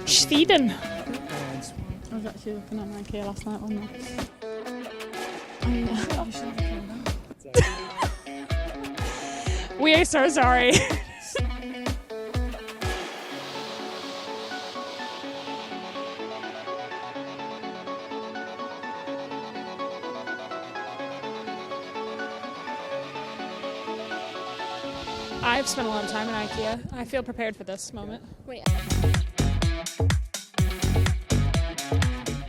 Sweden. I was actually looking at Ikea last night, wasn't I? We are so sorry. I've spent a lot of time in Ikea. I feel prepared for this moment. Wait.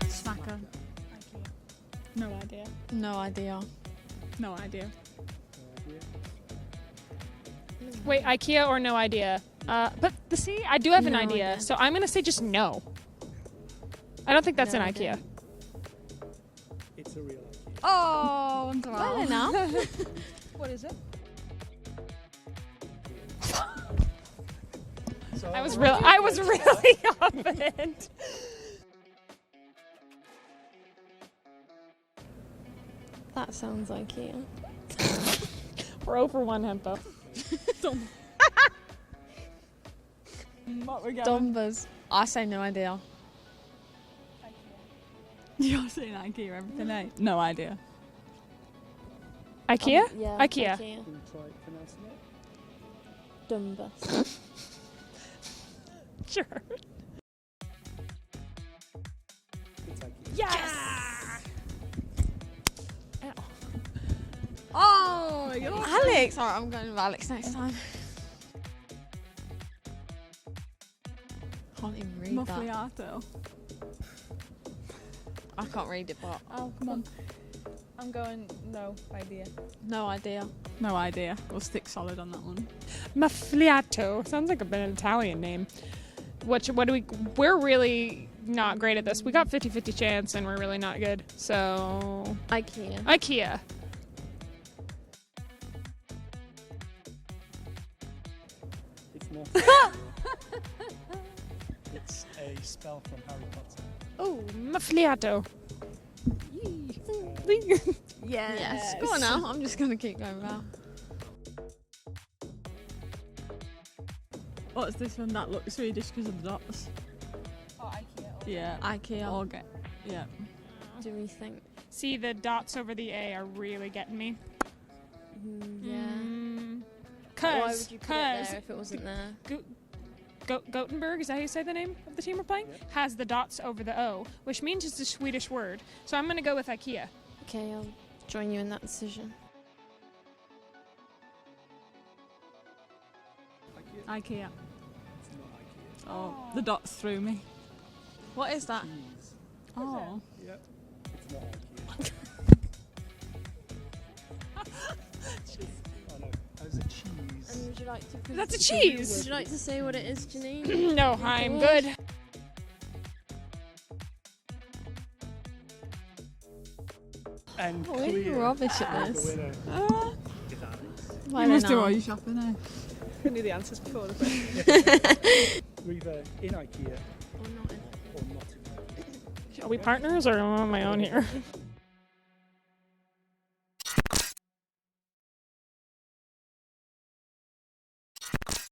Smacker. Ikea. No idea. No idea. No idea. Wait, Ikea or no idea? But see, I do have an idea, so I'm gonna say just no. I don't think that's an Ikea. It's a real Ikea. Oh, I'm sorry. Now. What is it? So I was really confident. That sounds Ikea. We're over one, Hempo. What we got? Dumbers. I say no idea. You're saying Ikea everything, eh? No idea. Ikea? Yeah. Ikea. Can you try pronouncing it? Dumbers. Sure. It's Ikea. Yes! Oh, Alex. Alright, I'm going with Alex next time. Can't even read that. Muffliato. I can't read it, but Oh, come on. I'm going no idea. no idea. No idea. We'll stick solid on that one. Muffliato. Sounds like an Italian name. We're really not great at this. We got 50-50 chance and we're really not good. So Ikea. Ikea. It's not. It's a spell from Harry Potter. Oh, muffliato. Yes. Go on now. I'm just gonna keep going now. What's this one? That looks Swedish because of the dots. Oh, Ikea. Yeah. Ikea. Okay. Yeah. Do we think? See, the dots over the A are really getting me. Yeah. Cause, Why would you put it there if it wasn't there? Gothenburg, is that how you say the name of the team we're playing? Yep. Has the dots over the O, which means it's a Swedish word. So I'm going to go with Ikea. Okay, I'll join you in that decision. Ikea? Ikea. It's not Ikea. Oh, the dots threw me. What is that? Cheese. Oh. Yep. It's not Ikea. Oh no, that was a cheese. And would you like to? That's a cheese! Would you like to say what it is, Janine? No, I'm good. And We're clear. rubbish at The this. winner Uh, is Alex. Why you must do not? all your shopping, eh? I knew the answers before the question. We're either in Ikea Or not in or not in Ikea. Are we partners or am I on my own here?